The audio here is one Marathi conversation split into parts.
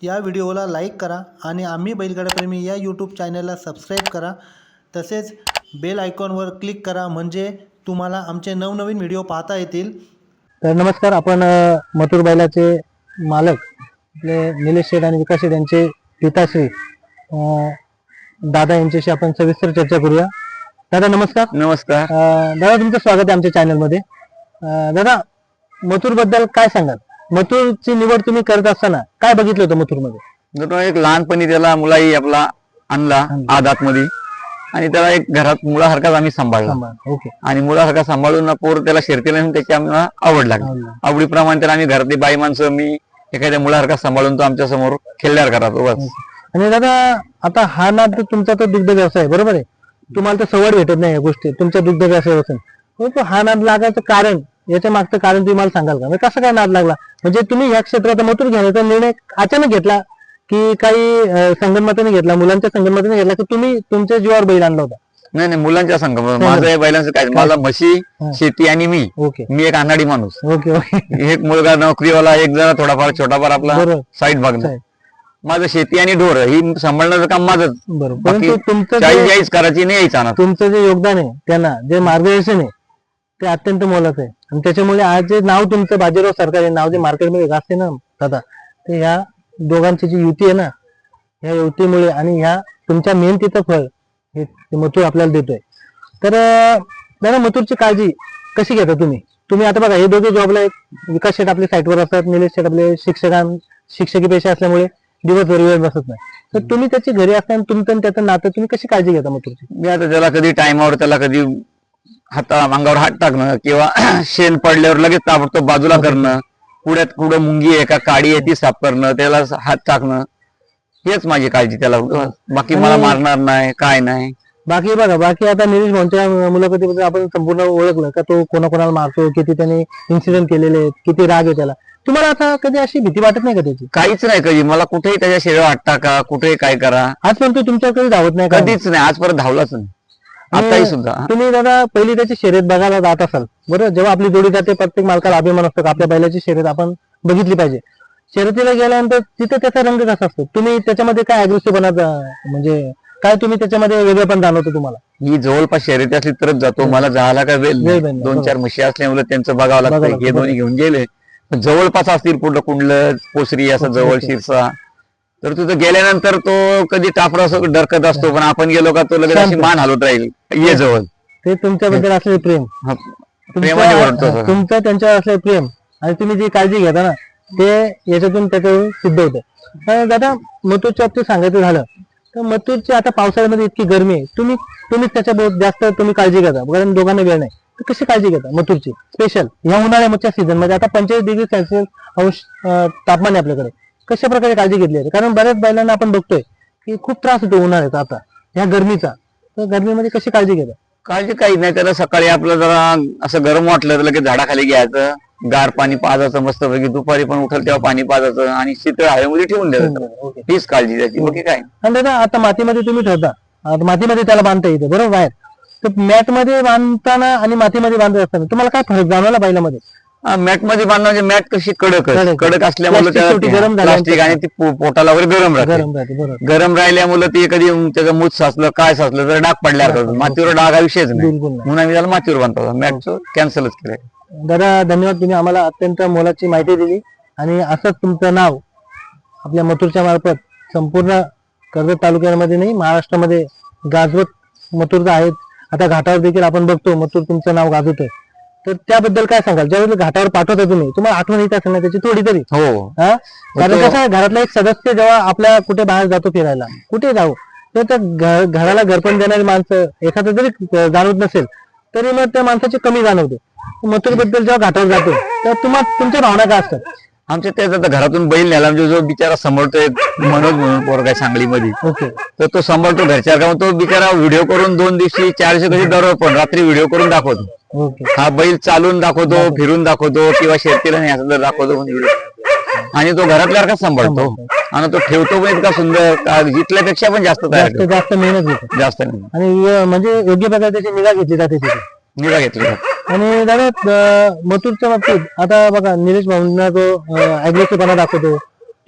या व्हिडिओला लाईक करा आणि आम्ही बैलगाडाप्रेमी या यूट्यूब चॅनलला सबस्क्राईब करा. तसेच बेल आयकॉनवर क्लिक करा म्हणजे तुम्हाला आमचे नवनवीन व्हिडिओ पाहता येतील. तर नमस्कार, आपण मथुर बैलाचे मालक आपले निलेश शेठ आणि विकास शेठ यांचे पिताश्री दादा यांच्याशी आपण सविस्तर चर्चा करूया. दादा नमस्कार. नमस्कार. दादा तुमचं स्वागत आहे आमच्या चॅनलमध्ये. दादा मथुर बद्दल काय सांगाल? मथुरची निवड तुम्ही करत असताना काय बघितलं होतं मथुरमध्ये? एक लहानपणी त्याला मुलाही आपला आणला आदात मध्ये आणि त्याला एक घरात मुलासारखाच आम्ही सांभाळला. ओके. आणि मुलासारखा सांभाळून पोर त्याला शेरतीला नेऊन त्याची आम्हाला आवड लागली. आवडीप्रमाणे त्याला आम्ही घरातली बाई माणसं मी एखाद्या मुलासारखा सांभाळून तो आमच्या समोर खेळल्यावर करायचो बस. आणि दादा आता हा नाद तुमचा तो दुग्ध व्यवसाय बरोबर आहे, तुम्हाला तर सवड भेटत नाही या गोष्टी तुमच्या दुग्ध व्यवसायापासून. हा नाद लागायचं कारण, याच्या मागचं कारण तुम्ही मला सांगाल का? कसं काय नाद लागला? म्हणजे तुम्ही या क्षेत्रात मथुर घेण्याचा निर्णय अचानक घेतला की काही संगनमताने घेतला, मुलांच्या संगनमताने घेतला की तुम्ही तुमच्या जीवावर बैल आणला होता? नाही, मुलांच्या संघ माझं बैलांचं काय, मला म्हशी शेती आणि मी एक अनाडी माणूस. ओके. एक मुलगा नोकरीवाला, एक जरा थोडाफार छोटाफार आपला साईड बघणं. माझं शेती आणि ढोर ही सांभाळण्याचं काम माझंच. बरोबर. तुमचं करायची नाही यायचा ना. तुमचं जे योगदान आहे, त्यांना जे मार्गदर्शन आहे ते अत्यंत मोलाचं आहे. आणि त्याच्यामुळे आज जे नाव तुमचं बाजीराव सरकार हे नाव जे मार्केटमध्ये गाजते ना दादा, ते ह्या दोघांची जी युती आहे ना, ह्या युतीमुळे आणि ह्या तुमच्या मेहनतीचं फळ हे मथुर आपल्याला देतोय. तर दादा मथुरची काळजी कशी घेता तुम्ही? आता बघा, हे दोघे जॉबला आहेत. विकास शेठ आपल्या साईटवर असतात, निलेश शेठ आपले शिक्षकी पेशा असल्यामुळे दिवसभर वेळ बसत नाही. तर तुम्ही त्याची घरी असताना तुमचं त्याचं नातं तुम्ही कशी काळजी घेता मथुरची? मी आता त्याला कधी टाइमावर त्याला कधी अंगावर हात टाकणं किंवा शेण पडल्यावर लगेच ताबडतोब बाजूला करणं, पुढ्यात कुठं मुंगी आहे का काडी आहे ती साफ करणं, त्याला हात टाकणं, हेच माझी काळजी त्याला. बाकी मला मारणार नाही, काय नाही. बाकी बघा, बाकी आता निलेश भाऊंच्या मुलाखतीबद्दल आपण संपूर्ण ओळखलं का तो कोणाकोणाला मारतो, किती त्याने इन्सिडेंट केलेले आहेत, किती राग आहे त्याला. तुम्हाला आता कधी अशी भीती वाटत नाही का त्याची? काहीच नाही कधी. मला कुठेही त्याच्या शेळ्या वाटता का, कुठेही काय करा, आज पण तो तुमच्याकडे धावत नाही? कधीच नाही, आज परत धावलाच नाही. आताही सुद्धा. तुम्ही दादा पहिली त्याची शर्यत बघायला जात असाल बरोबर, जेव्हा आपली जोडी जाते प्रत्येक मालकाला अभिमान असतो आपल्या बैलाची शर्यत आपण बघितली पाहिजे. शर्यतीला गेल्यानंतर तिथे त्याचा रंग कसा असतो? तुम्ही त्याच्यामध्ये काय अग्रेसिव्ह म्हणजे काय तुम्ही त्याच्यामध्ये वेगळं पण जाणवतो तुम्हाला? ही जवळपास शर्यती असली तरच जातो. मला जायला काय वेळ, 2-4 म्हशी असल्यामुळे त्यांचं बघावं लागतं. हे दोन्ही घेऊन गेले जवळपास असतील, कुठलं पोसरी असं जवळ शिरसा, तर तिथं गेल्यानंतर तो कधी टाफरा डरकत असतो, पण आपण गेलो का तो लगेच अशी मान हलवत राहील, ये जवळ. ते तुमच्याबद्दल असलेले प्रेम, प्रेमाने ओरडतो तुमचं त्यांच्यावर असलेलं प्रेम आणि तुम्ही जी काळजी घेता ना, ते याच्यातून त्याच्यावर सिद्ध होतं. दादा मथुरच्या बाबतीत सांगायचं झालं तर मथुरची आता पावसाळ्यामध्ये इतकी गरमी आहे, तुम्हीच त्याच्याबरोबर जास्त तुम्ही काळजी घेता कारण दोघांना वेळ नाही. तर कशी काळजी घेता मथुरची स्पेशल या उन्हाळ्याच्या सीझन मध्ये? आता 45 डिग्री सेल्सिअस अंश तापमान आहे आपल्याकडे. कशा प्रकारे काळजी घेतली आहे? कारण बऱ्याच बैलांना आपण बघतोय की खूप त्रास होतो उन्हाळ्याचा आता या गरमीचा. तर गरमीमध्ये कशी काळजी घेता? काळजी काही नाही. त्याला सकाळी आपलं जरा असं गरम वाटलं तर लगेच झाडाखाली घ्यायचं, गार पाणी पाजायचं मस्त पैकी. दुपारी पण उठल तेव्हा पाणी पाजायचं आणि शीतळ हवेमध्ये ठेवून द्यायचं. हीच काळजी द्यायची, बाकी काय. आणि दादा आता मातीमध्ये तुम्ही ठेवता, मातीमध्ये त्याला बांधता येते बरोबर बाहेर, तर मॅट मध्ये बांधताना आणि मातीमध्ये बांधत असताना तुम्हाला काय फरक जाणवला बैलामध्ये? मॅट मध्ये बांधणं म्हणजे मॅट कशी कडक असल्यामुळे गरम प्लास्टिक आणि ती पोटाला वगैरे गरम राहते. गरम राहिल्यामुळे ती कधी त्याचं मूत साचलं काय साचलं तर डाग पडल्यावर, मातीवर डाग हा विषयच नाही, म्हणून आम्ही त्याला मातीवर बांधतो. मॅटचं कॅन्सलच केलंय. दादा धन्यवाद, तुम्ही आम्हाला अत्यंत मोलाची माहिती दिली आणि असंच तुमचं नाव आपल्या मथुरच्या मार्फत संपूर्ण कर्जत तालुक्यामध्ये नाही महाराष्ट्रामध्ये गाजवत मथुर आहेत. आता घाटावर देखील आपण बघतो मथुर तुमचं नाव गाजवतोय. तर त्याबद्दल काय सांगाल? ज्यावेळेस घाटावर पाठवता तुम्हाला आठवण येत असेल ना त्याची थोडी तरी? हो. कारण कसं आहे, घरातला एक सदस्य जेव्हा आपल्या कुठे बाहेर जातो फिरायला, कुठे जाऊ, तर त्या घराला घरपण देणारी माणसं एखादं जरी जाणवत नसेल तरी मग त्या माणसाची कमी जाणवते. मथुर बद्दल जेव्हा घाटावर जातो तर तुमच्या भावना काय असतात? आमच्या त्याच घरातून बैल न्यायला म्हणजे जो बिचारा सांभाळतोय मनोज म्हणून पोरगा आहे सांगलीमध्ये, तर तो सांभाळतो घरच्या गावात. तो बिचारा व्हिडिओ करून 2 दिवशी 4 दिवशी कधी दररोज पण रात्री व्हिडिओ करून दाखवतो. हा बैल चालून दाखवतो, फिरून दाखवतो किंवा शेतीला नाही असं दाखवतो व्हिडिओ. आणि तो घरातल्या का सांभाळतो आणि तो ठेवतो पण इतका सुंदर, जिथल्यापेक्षा पण जास्त मेहनत घेतो, जास्त आणि म्हणजे योग्य प्रकारे त्याची निगा घेतली जाते, निगा घेतली. आणि दादा मथुरच्या बाबतीत आता बघा निलेश भाऊंना जो अग्रेसिव्हपणा दाखवतो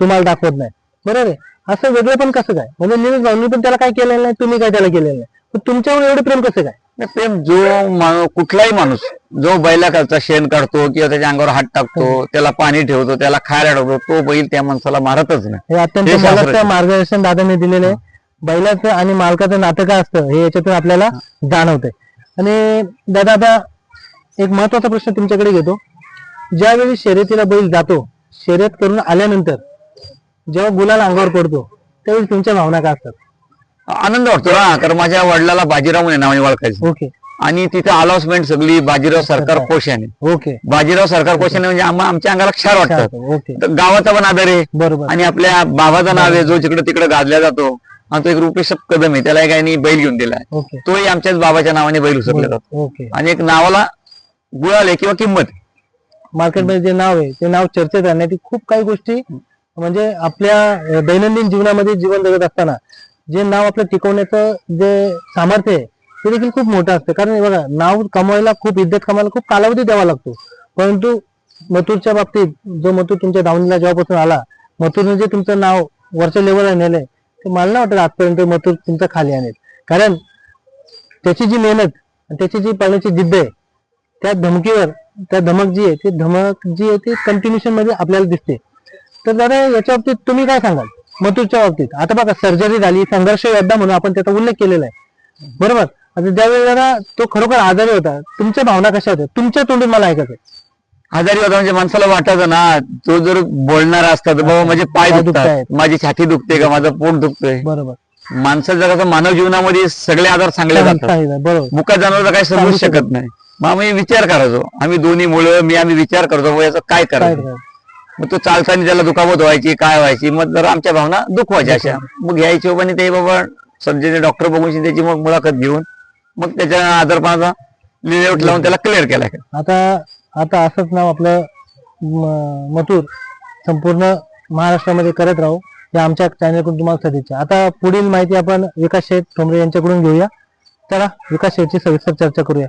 तुम्हाला दाखवत नाही, बरोबर आहे. असं वेगळं पण कसं काय, म्हणजे निलेश भाऊंनी पण त्याला काय केलेलं नाही, तुम्ही काय त्याला केलेलं नाही, पण तुमच्यावर एवढं प्रेम कसं काय? नाही, प्रेम जो कुठलाही माणूस जो बैलाकडचा शेण काढतो किंवा त्याच्या अंगावर हात टाकतो, त्याला पाणी ठेवतो, त्याला खायला ठेवतो, तो बैल त्या माणसाला मारतच नाही. हे अत्यंत हे मोलाचं शास्त्राचं. मार्गदर्शन दादांनी दिलेलं आहे. बैलाचं आणि मालकाचं नातं काय असतं हे याच्यातून आपल्याला जाणवतंय. आणि दादा आता एक महत्वाचा प्रश्न तुमच्याकडे घेतो. ज्यावेळी शर्यतीला बैल जातो, शर्यत करून आल्यानंतर जेव्हा गुलाल अंगावर पडतो त्यावेळी तुमच्या भावना काय असतात? आनंद वाटतो ना, कारण माझ्या वडिलाला बाजीराव म्हणून नावाने ओळखायचं ओके आणि तिथे अनाउन्समेंट सगळी बाजीराव सरकार कोशाने. ओके बाजीराव सरकार कोशाने म्हणजे आमच्या अंगाला क्षार वाटतात. ओके तर गावाचा पण आदर आहे बरोबर आणि आपल्या बाबाचं नाव आहे जो जिकडे तिकडे गाजला जातो. आणि तो एक रुपेश कदम आहे, त्याला एक बैल घेऊन दिलाय, ओके तोही आमच्याच बाबाच्या नावाने बैल उचलला जातो. ओके आणि एक नावाला गुळाल आहे किंवा किंमत आहे. मार्केटमध्ये जे नाव आहे ते नाव चर्चेत राहण्याची खूप काही गोष्टी म्हणजे आपल्या दैनंदिन जीवनामध्ये जीवन जगत असताना जे नाव आपलं टिकवण्याचं जे सामर्थ्य आहे ते देखील खूप मोठं असतं. कारण हे बघा, नाव कमवायला खूप इज्जत कमवायला खूप कालावधी द्यावा लागतो. परंतु मथुरच्या बाबतीत जो मथुर तुमच्या दावणीला जेव्हापासून आला, मथुरने जे तुमचं नाव वरच्या लेवलला नेलंय ते मला नाही वाटत आजपर्यंत मथुर तुमचं खाली आणेल. कारण त्याची जी मेहनत आणि त्याची जी पळण्याची जिद्द आहे त्या धमकीवर त्या धमक जी आहे ती कंटिन्युएशन मध्ये आपल्याला दिसते. तर दादा याच्या बाबतीत तुम्ही काय सांगाल मथुरच्या बाबतीत? आता बघा, सर्जरी झाली, संघर्ष योद्धा म्हणून आपण त्याचा उल्लेख केलेला आहे, बरोबर. आता ज्यावेळी जरा तो खरोखर आजारी होता, तुमच्या भावना कशा होत्या? तुमच्या तोंडून मला ऐकायचं. आजारी होता म्हणजे माणसाला वाटायचं ना, तो जर बोलणारा असता तर बाबा माझे पाय दुखतात, माझी छाती दुखते का, माझं पोट दुखतंय. बरोबर माणसाचं कसं मानव जीवनामध्ये सगळे आजार सांगले जातात, बरोबर मुखात जाणवलं काही समजूच शकत नाही. मग आम्ही विचार करायचो, आम्ही दोन्ही मुलं आम्ही विचार करतो याचं काय करायचं. मग तो चालताना त्याला दुखापत व्हायची, काय व्हायची, मग जरा आमच्या भावना दुखवायच्या अशा. मग घ्यायच्या हिशोबाने ते बाबा सर्जरी डॉक्टर बघून त्याची मग मुलाखत घेऊन मग त्याच्या आजारपणाचा लिलेआउट लावून त्याला क्लिअर केला. आता असंच नाव आपलं मथुर संपूर्ण महाराष्ट्रामध्ये करत राहू या आमच्या चॅनलकडून तुम्हाला सदिच्छा. आता पुढील माहिती आपण विकास शेठ ठोंबरे यांच्याकडून घेऊया. चला विकास शेठची सविस्तर चर्चा करूया.